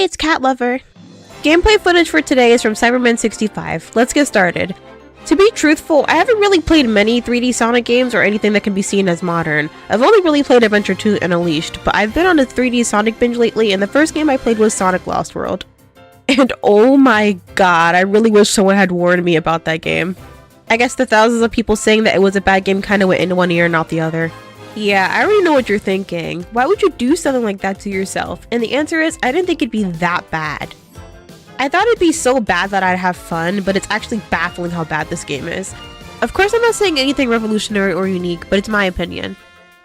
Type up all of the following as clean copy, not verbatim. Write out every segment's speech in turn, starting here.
it's Cat Lover. Gameplay footage for today is from Cyberman65. Let's get started. To be truthful, I haven't really played many 3D Sonic games or anything that can be seen as modern. I've only really played Adventure 2 and Unleashed, but I've been on a 3D Sonic binge lately, and the first game I played was Sonic Lost World. And oh my god, I really wish someone had warned me about that game. I guess the thousands of people saying that it was a bad game kinda went into one ear and out the other. Yeah, I already know what you're thinking. Why would you do something like that to yourself? And the answer is, I didn't think it'd be that bad. I thought it'd be so bad that I'd have fun, but it's actually baffling how bad this game is. Of course, I'm not saying anything revolutionary or unique, but it's my opinion.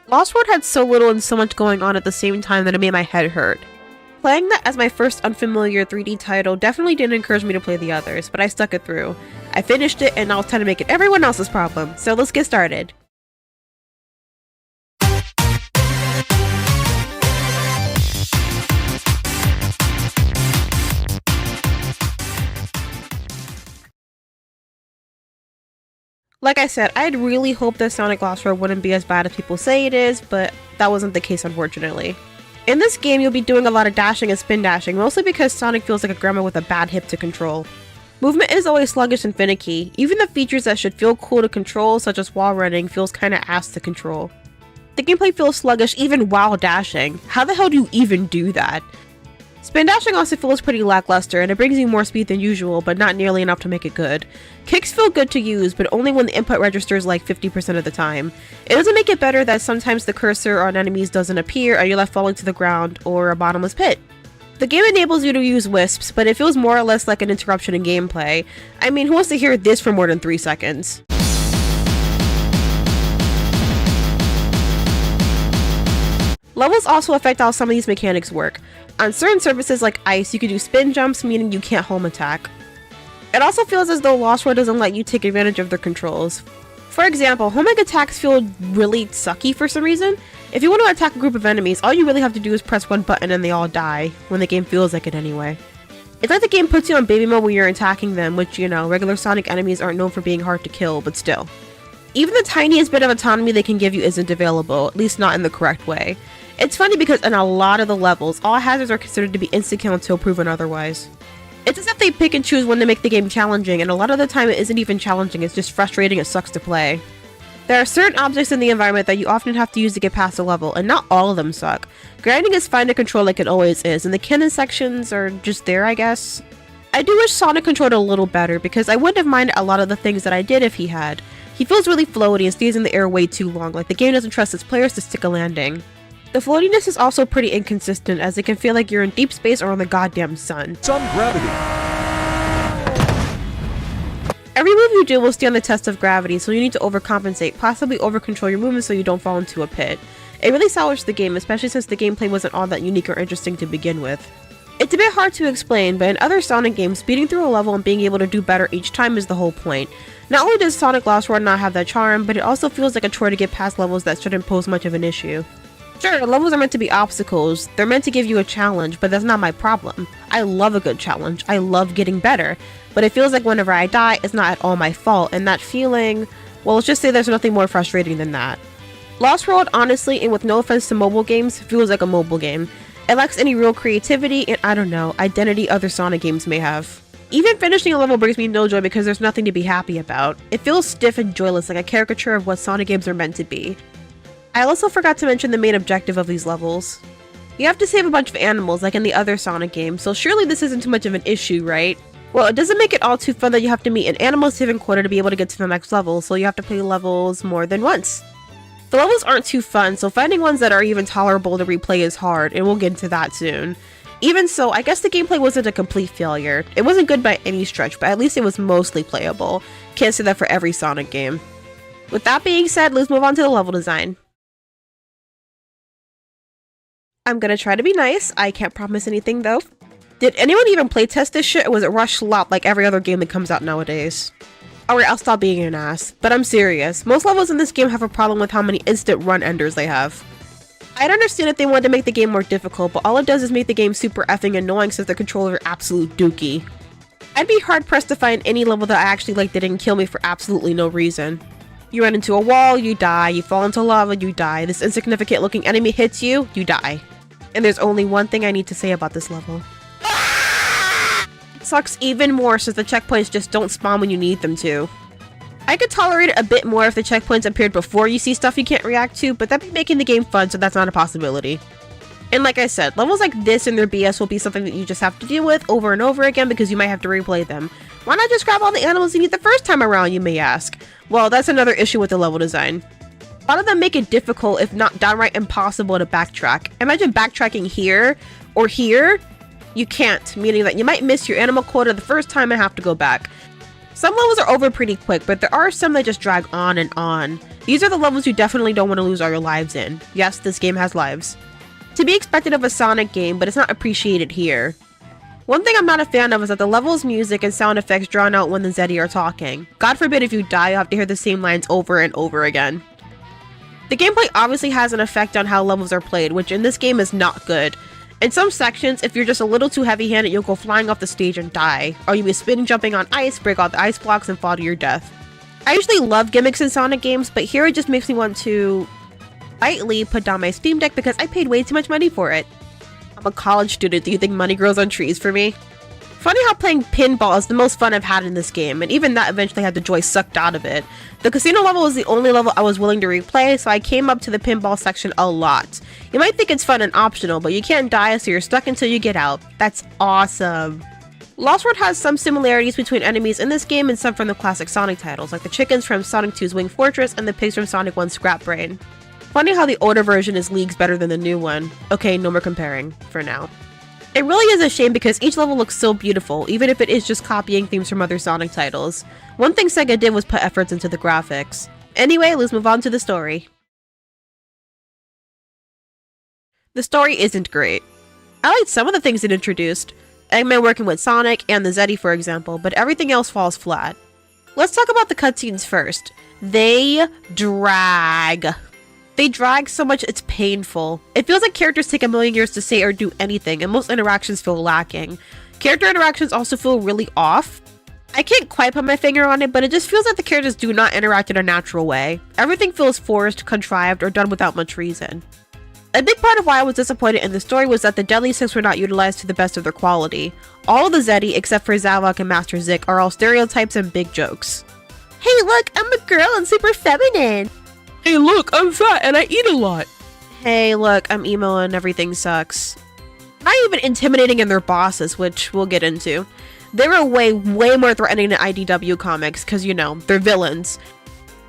Lost World had so little and so much going on at the same time that it made my head hurt. Playing that as my first unfamiliar 3D title definitely didn't encourage me to play the others, but I stuck it through. I finished it, and now it's time to make it everyone else's problem, so let's get started. Like I said, I'd really hoped that Sonic Lost World wouldn't be as bad as people say it is, but that wasn't the case, unfortunately. In this game, you'll be doing a lot of dashing and spin dashing, mostly because Sonic feels like a grandma with a bad hip to control. Movement is always sluggish and finicky. Even the features that should feel cool to control, such as wall running, feels kinda ass to control. The gameplay feels sluggish even while dashing. How the hell do you even do that? Spin dashing also feels pretty lackluster, and it brings you more speed than usual, but not nearly enough to make it good. Kicks feel good to use, but only when the input registers like 50% of the time. It doesn't make it better that sometimes the cursor on enemies doesn't appear and you're left falling to the ground or a bottomless pit. The game enables you to use wisps, but it feels more or less like an interruption in gameplay. I mean, who wants to hear this for more than 3 seconds? Levels also affect how some of these mechanics work. On certain surfaces like ice, you can do spin jumps, meaning you can't home attack. It also feels as though Lost World doesn't let you take advantage of their controls. For example, homing attacks feel really sucky for some reason. If you want to attack a group of enemies, all you really have to do is press one button and they all die, when the game feels like it anyway. It's like the game puts you on baby mode when you're attacking them, which, you know, regular Sonic enemies aren't known for being hard to kill, but still. Even the tiniest bit of autonomy they can give you isn't available, at least not in the correct way. It's funny because in a lot of the levels, all hazards are considered to be insta-kill until proven otherwise. It's as if they pick and choose when to make the game challenging, and a lot of the time it isn't even challenging, it's just frustrating, it sucks to play. There are certain objects in the environment that you often have to use to get past a level, and not all of them suck. Grinding is fine to control like it always is, and the cannon sections are just there, I guess. I do wish Sonic controlled a little better, because I wouldn't have minded a lot of the things that I did if he had. He feels really floaty and stays in the air way too long, like the game doesn't trust its players to stick a landing. The floatiness is also pretty inconsistent, as it can feel like you're in deep space or on the goddamn sun. Sun gravity. Every move you do will stand the test of gravity, so you need to overcompensate, possibly overcontrol your movement so you don't fall into a pit. It really salvaged the game, especially since the gameplay wasn't all that unique or interesting to begin with. It's a bit hard to explain, but in other Sonic games, speeding through a level and being able to do better each time is the whole point. Not only does Sonic Lost World not have that charm, but it also feels like a chore to get past levels that shouldn't pose much of an issue. Sure, levels are meant to be obstacles, they're meant to give you a challenge, but that's not my problem. I love a good challenge, I love getting better, but it feels like whenever I die, it's not at all my fault, and that feeling, well, let's just say there's nothing more frustrating than that. Lost World, honestly, and with no offense to mobile games, feels like a mobile game. It lacks any real creativity and, I don't know, identity other Sonic games may have. Even finishing a level brings me no joy because there's nothing to be happy about. It feels stiff and joyless, like a caricature of what Sonic games are meant to be. I also forgot to mention the main objective of these levels. You have to save a bunch of animals like in the other Sonic games, so surely this isn't too much of an issue, right? Well, it doesn't make it all too fun that you have to meet an animal saving quota to be able to get to the next level, so you have to play levels more than once. The levels aren't too fun, so finding ones that are even tolerable to replay is hard, and we'll get into that soon. Even so, I guess the gameplay wasn't a complete failure. It wasn't good by any stretch, but at least it was mostly playable. Can't say that for every Sonic game. With that being said, let's move on to the level design. I'm gonna try to be nice, I can't promise anything though. Did anyone even playtest this shit, or was it rush slop like every other game that comes out nowadays? Alright, I'll stop being an ass, but I'm serious. Most levels in this game have a problem with how many instant run enders they have. I'd understand if they wanted to make the game more difficult, but all it does is make the game super effing annoying since the controls are absolute dookie. I'd be hard pressed to find any level that I actually liked that didn't kill me for absolutely no reason. You run into a wall, you die, you fall into lava, you die, this insignificant looking enemy hits you, you die. And there's only one thing I need to say about this level. Sucks even more since the checkpoints just don't spawn when you need them to. I could tolerate it a bit more if the checkpoints appeared before you see stuff you can't react to, but that'd be making the game fun, so that's not a possibility. And like I said, levels like this in their BS will be something that you just have to deal with over and over again because you might have to replay them. Why not just grab all the animals you need the first time around, you may ask? Well, that's another issue with the level design. A lot of them make it difficult, if not downright impossible, to backtrack. Imagine backtracking here or here. You can't, meaning that you might miss your animal quota the first time and have to go back. Some levels are over pretty quick, but there are some that just drag on and on. These are the levels you definitely don't want to lose all your lives in. Yes, this game has lives. To be expected of a Sonic game, but it's not appreciated here. One thing I'm not a fan of is that the level's music and sound effects drown out when the Zeddy are talking. God forbid if you die, you have to hear the same lines over and over again. The gameplay obviously has an effect on how levels are played, which in this game is not good. In some sections, if you're just a little too heavy-handed, you'll go flying off the stage and die, or you'll be spinning jumping on ice, break all the ice blocks, and fall to your death. I usually love gimmicks in Sonic games, but here it just makes me want to lightly put down my Steam Deck because I paid way too much money for it. I'm a college student, do you think money grows on trees for me? Funny how playing pinball is the most fun I've had in this game, and even that eventually had the joy sucked out of it. The casino level was the only level I was willing to replay, so I came up to the pinball section a lot. You might think it's fun and optional, but you can't die, so you're stuck until you get out. That's awesome. Lost World has some similarities between enemies in this game and some from the classic Sonic titles, like the chickens from Sonic 2's Wing Fortress and the pigs from Sonic 1's Scrap Brain. Funny how the older version is leagues better than the new one. Okay, no more comparing, for now. It really is a shame because each level looks so beautiful, even if it is just copying themes from other Sonic titles. One thing Sega did was put efforts into the graphics. Anyway, let's move on to the story. The story isn't great. I liked some of the things it introduced, Eggman working with Sonic and the Zeddy for example, but everything else falls flat. Let's talk about the cutscenes first. They drag. They drag so much it's painful. It feels like characters take a million years to say or do anything, and most interactions feel lacking. Character interactions also feel really off. I can't quite put my finger on it, but it just feels like the characters do not interact in a natural way. Everything feels forced, contrived, or done without much reason. A big part of why I was disappointed in the story was that the Deadly Six were not utilized to the best of their quality. All of the Zeddy, except for Zavok and Master Zik, are all stereotypes and big jokes. Hey look, I'm a girl and super feminine! Hey look, I'm fat and I eat a lot! Hey look, I'm emo and everything sucks. Not even intimidating in their bosses, which we'll get into. They were way more threatening than IDW comics, cause you know, they're villains.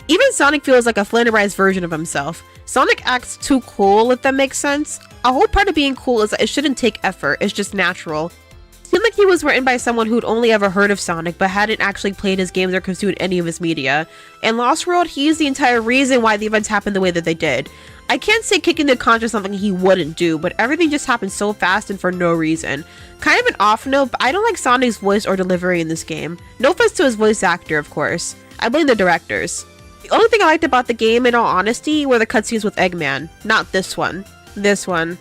Even Sonic feels like a flanderized version of himself. Sonic acts too cool, if that makes sense. A whole part of being cool is that it shouldn't take effort, it's just natural. It seemed like he was written by someone who'd only ever heard of Sonic but hadn't actually played his games or consumed any of his media. In Lost World, he's the entire reason why the events happened the way that they did. I can't say kicking the conch is something he wouldn't do, but everything just happened so fast and for no reason. Kind of an off note, but I don't like Sonic's voice or delivery in this game. No offense to his voice actor, of course. I blame the directors. The only thing I liked about the game, in all honesty, were the cutscenes with Eggman. Not this one. This one.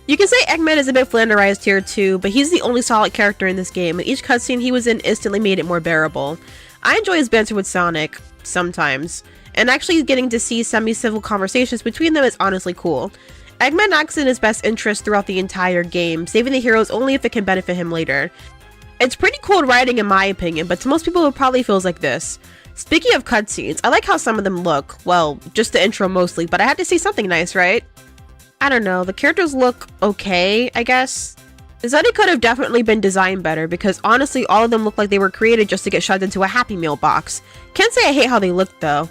You can say Eggman is a bit flanderized here too, but he's the only solid character in this game, and each cutscene he was in instantly made it more bearable. I enjoy his banter with Sonic, sometimes, and actually getting to see semi-civil conversations between them is honestly cool. Eggman acts in his best interest throughout the entire game, saving the heroes only if it can benefit him later. It's pretty cool writing in my opinion, but to most people it probably feels like this. Speaking of cutscenes, I like how some of them look. Well, just the intro mostly, but I had to say something nice, right? I don't know, the characters look okay, I guess. Zeddy could have definitely been designed better because honestly all of them look like they were created just to get shoved into a Happy Meal box. Can't say I hate how they look though.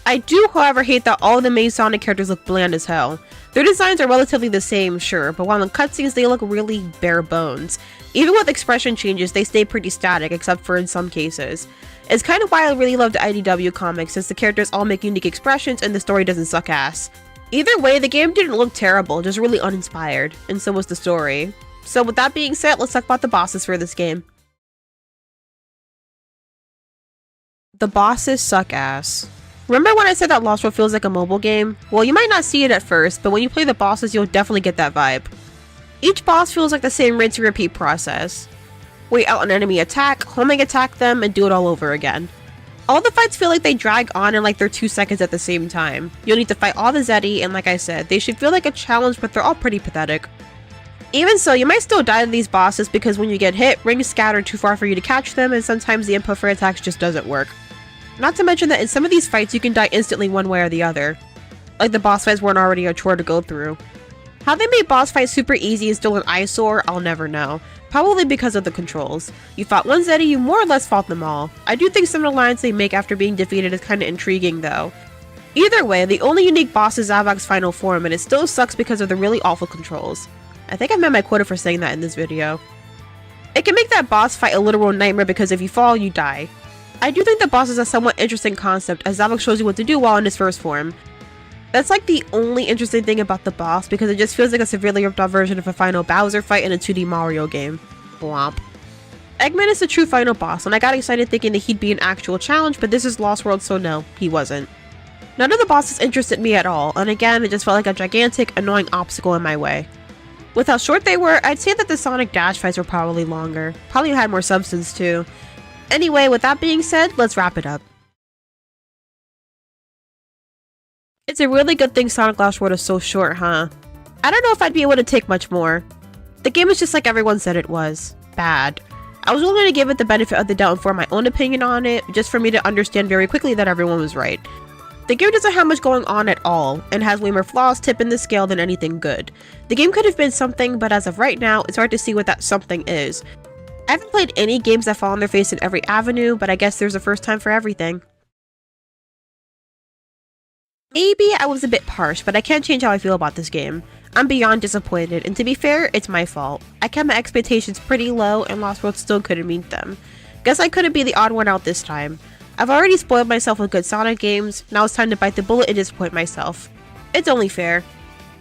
I do however hate that all of the main Sonic characters look bland as hell. Their designs are relatively the same, sure, but while in cutscenes they look really bare bones. Even with expression changes they stay pretty static except for in some cases. It's kind of why I really love the IDW comics since the characters all make unique expressions and the story doesn't suck ass. Either way, the game didn't look terrible, just really uninspired, and so was the story. So with that being said, let's talk about the bosses for this game. The bosses suck ass. Remember when I said that Lost World feels like a mobile game? Well, you might not see it at first, but when you play the bosses, you'll definitely get that vibe. Each boss feels like the same rinse and repeat process. Wait out an enemy attack, homing attack them, and do it all over again. All the fights feel like they drag on in like they're 2 seconds at the same time. You'll need to fight all the Zeddy, and like I said, they should feel like a challenge, but they're all pretty pathetic. Even so, you might still die to these bosses because when you get hit, rings scatter too far for you to catch them, and sometimes the input for attacks just doesn't work. Not to mention that in some of these fights, you can die instantly one way or the other. Like the boss fights weren't already a chore to go through. How they made boss fights super easy and still an eyesore, I'll never know. Probably because of the controls. You fought one Zeddy, you more or less fought them all. I do think some of the lines they make after being defeated is kinda intriguing though. Either way, the only unique boss is Zavok's final form, and it still sucks because of the really awful controls. I think I've met my quota for saying that in this video. It can make that boss fight a literal nightmare because if you fall, you die. I do think the boss is a somewhat interesting concept as Zavok shows you what to do while in his first form. That's like the only interesting thing about the boss because it just feels like a severely ripped off version of a final Bowser fight in a 2D Mario game. Blomp. Eggman is the true final boss, and I got excited thinking that he'd be an actual challenge, but this is Lost World, so no, he wasn't. None of the bosses interested me at all, and again, it just felt like a gigantic, annoying obstacle in my way. With how short they were, I'd say that the Sonic Dash fights were probably longer. Probably had more substance too. Anyway, with that being said, let's wrap it up. It's a really good thing Sonic Lost World is so short, huh? I don't know if I'd be able to take much more. The game is just like everyone said it was. Bad. I was willing to give it the benefit of the doubt and form my own opinion on it, just for me to understand very quickly that everyone was right. The game doesn't have much going on at all, and has way more flaws tipping the scale than anything good. The game could have been something, but as of right now, it's hard to see what that something is. I haven't played any games that fall on their face in every avenue, but I guess there's a first time for everything. Maybe I was a bit harsh, but I can't change how I feel about this game. I'm beyond disappointed, and to be fair, it's my fault. I kept my expectations pretty low, and Lost World still couldn't meet them. Guess I couldn't be the odd one out this time. I've already spoiled myself with good Sonic games, now it's time to bite the bullet and disappoint myself. It's only fair.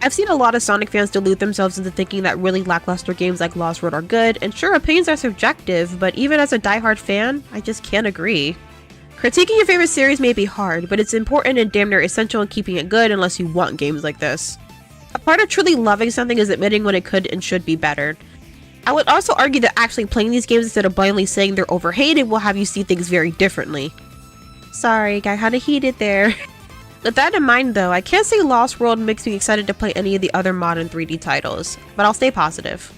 I've seen a lot of Sonic fans delude themselves into thinking that really lackluster games like Lost World are good, and sure, opinions are subjective, but even as a diehard fan, I just can't agree. Critiquing your favorite series may be hard, but it's important and damn near essential in keeping it good unless you want games like this. A part of truly loving something is admitting when it could and should be better. I would also argue that actually playing these games instead of blindly saying they're overhated will have you see things very differently. Sorry, got kinda heated there. With that in mind though, I can't say Lost World makes me excited to play any of the other modern 3D titles, but I'll stay positive.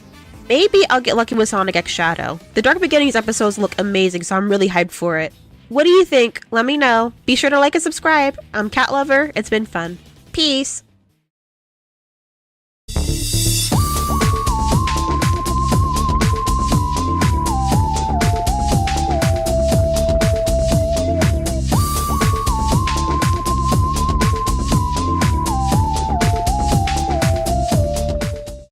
Maybe I'll get lucky with Sonic X Shadow. The Dark Beginnings episodes look amazing, so I'm really hyped for it. What do you think? Let me know. Be sure to like and subscribe. I'm Cat Lover. It's been fun. Peace!